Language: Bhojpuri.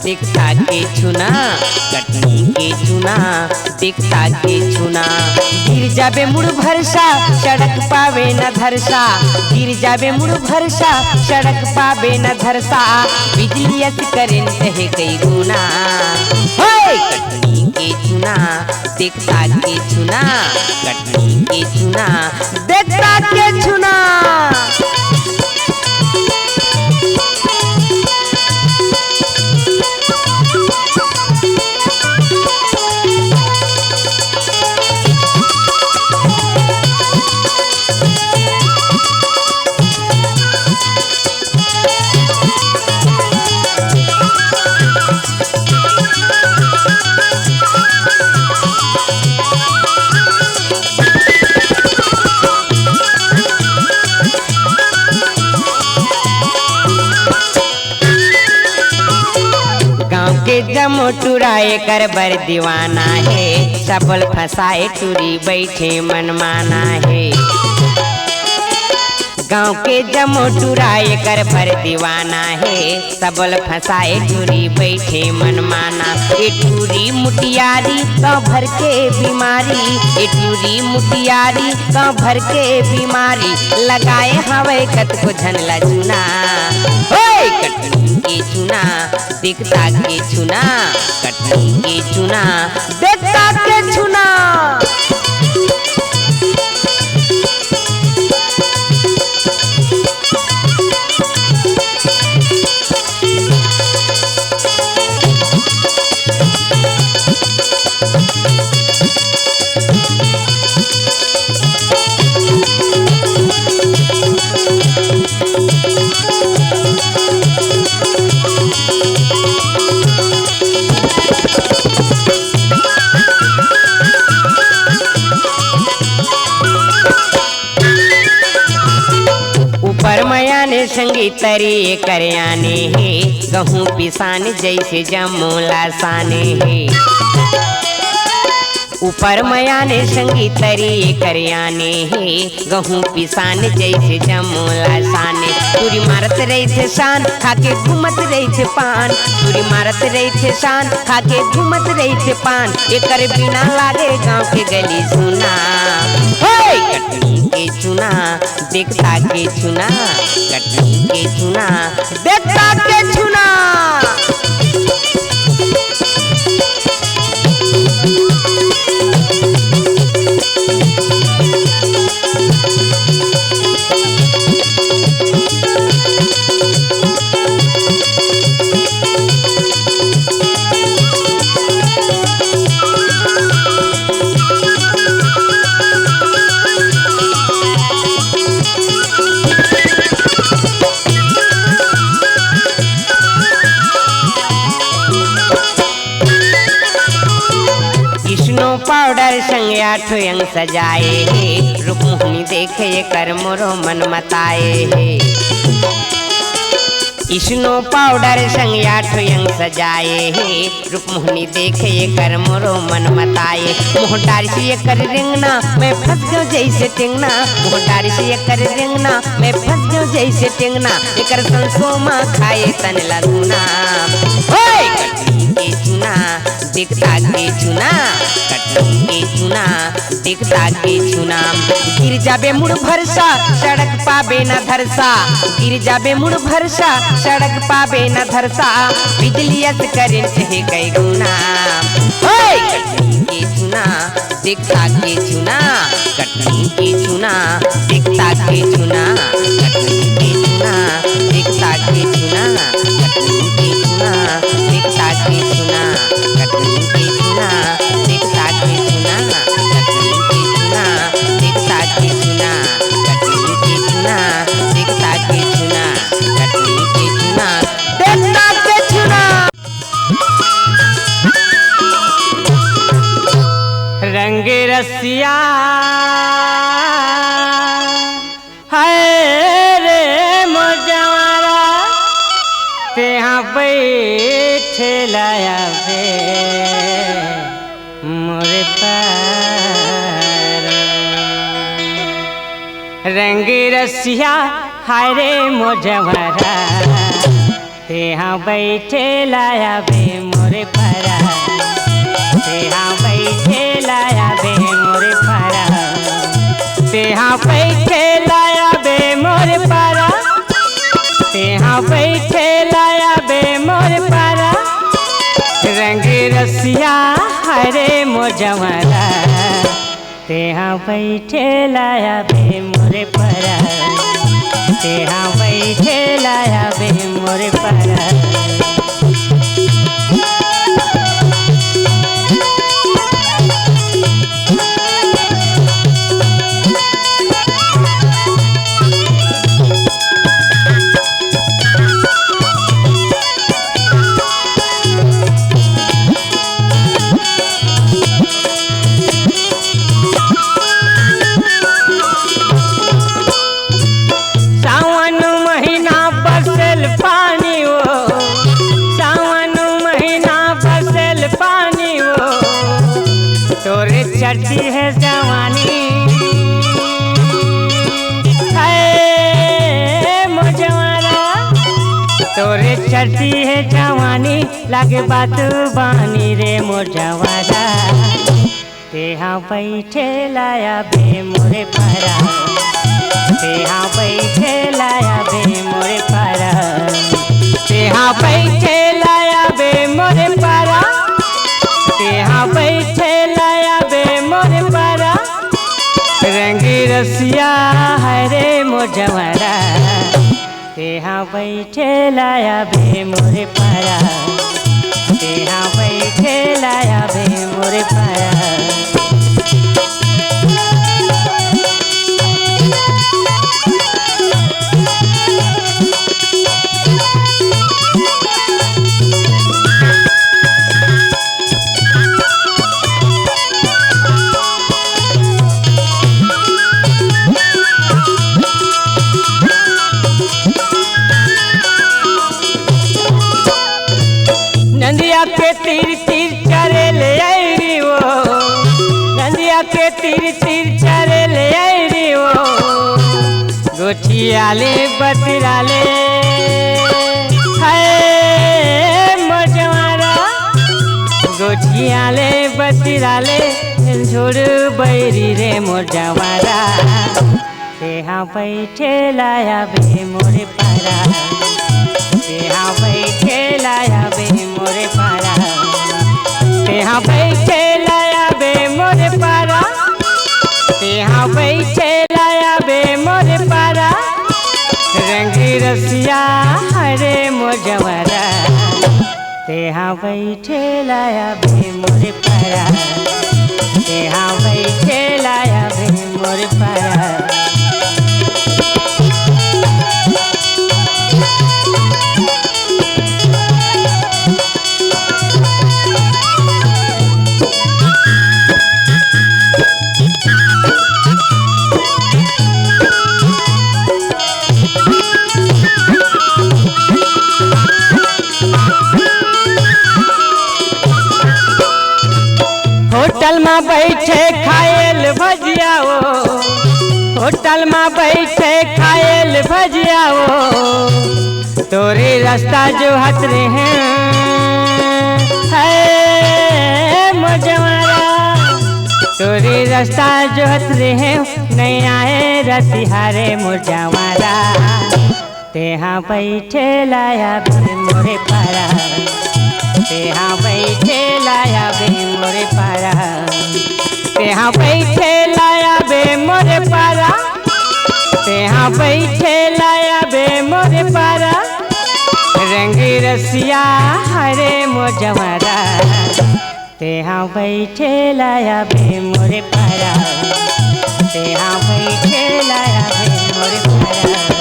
दिखता के चुना कटनी के चुना दिखता के चुना गिर जाबे मुड़ भरसा सड़क पावे न धरसा गिर जाबे मुड़ भरसा सड़क पावे न धरसा बिजलियत करेंट है कई गुना कटनी के चुना दिखता के चुना कटनी के चुना दिखता के चुना जमो टुराए कर बर दीवाना है सबल फसाए टूरी बैठे मनमाना है गांव के जमो टुराए कर बर दीवाना है सबल फसाए टूरी बैठे मनमाना ए टूरी मुटियारी गाँव भर के बीमारी ए टूरी मुटियारी गाँव भर के बीमारी लगाए हवे कत को झनला चुना कटनी के चुना दिखता के चुना कटनी के चुना दिखता के चुना परमयाने संगीत तरी करयाने है गहूँ पिसान जैसे जमूला साने है ऊपर मयाने संगीत तरी करयाने है गहूँ पिसान जैसे जमूला साने पूरी मारत रही थे शान खाके घूमत रही थे पान पूरी मारत रही थे शान खाके घूमत रही थे पान एकर बिना लागे गाँव के गली सुना कटनी के चुना दिखता के चुना कटनी के चुना दिखता के चुना पाउडर संग आठो अंग सजाए है रूपमुहनी देखे कर मोरो मन मताए है स्नो पाउडर संग आठो अंग सजाए है रूपमुहनी देखे कर मोरो मन मताए मोहटार से कर रिंगना मैं फंस गयो जैसे टिंगना मोहटार से कर रिंगना मैं फंस गयो जैसे टिंगना एकर संसोमा खाए तन लूना कटनी के चुना दिखता के चुना कटनी के चुना दिखता के चुना गिर जाबे मुड़ भरसा सड़क पाबे न धरसा गिर जाबे मुड़ भरसा सड़क पाबे न धरसा बिजलियत करेंट है कई गुना कटनी के चुना दिखता के चुना कटनी के चुना दिखता के चुना कटनी के चुना दिखता के चुना कटनी के चुना दिखता के चुना कटनी के चुना दिखता के चुना कटनी के चुना दिखता के चुना कटनी के चुना दिखता के चुना कटनी के चुना दिखता के चुना रंग रसिया तेहा बैठे लाया बे मोरे पार रंग रसिया हाय रे मोजवरा तेहा बैठे लाया बे मोरे पारा तेहा बैठे लाया बे मोरे पारा तेहा बैठे लाया बे मोरे पारा तेहा बैठे लाया बे मोरे पारा रंग रसिया हरे मोजवरा तेहा बैठे लाया बे मोरे पारा तेहा बैठे लाया बे मोरे पारा चढ़ती है जवानी है मोजवारा तोरे चढ़ती है जवानी लागे बात बानी रे मोजवारा तेहा बैठे लाया बे मोरे पारा तेहा बैठे लाया बे मोरे पारा तेहा बैठे लाया बे मोरे पारा तेहा बैठे लाया बे मोरे पारा रंग रसिया हरे मोजवरा तेहा बैठे लाया बे मोरे पारा तेहा बैठे लाया बे मोरे पारा नंदिया के तीर तीर चरे ले आई वो नंदिया के तीर तीर चरे ले आई वो गोठियाले बतराले हाय मोजवारा गोठियाले बतराले झोड़ बैरी रे मोजवारा तेहा बैठे लाया बे मोरे पारा तेहा बैठे लाया बे मोरे पारा तेहा बैठे लाया बे मोरे पारा तेहा बैठे लाया बे मोरे पारा रंग रसिया हरे मोजवरा तेहा बैठे लाया बे मोरे पारा तेहा बैठे लाया बे मोरे पारा होटल में बैठे खाएल भजिया वो होटल में बैठे खाएल भजिया वो तोरे रास्ता जो हट रहे हैं है मोजवारा तोरे रास्ता जो हट रहे हैं नहीं आए रतिहारे मोजवारा तेहा बैठे लाया बे मोरे पारा तेहा बैठे लाया बे मोरे पारा तेहा बैठे लाया बे मोरे पारा तेहा बैठे लाया बे मोरे पारा रंग रसिया हरे मोजवरा तेहा बैठे लाया बे मोरे पारा तेहा बैठे लाया बे मोरे पारा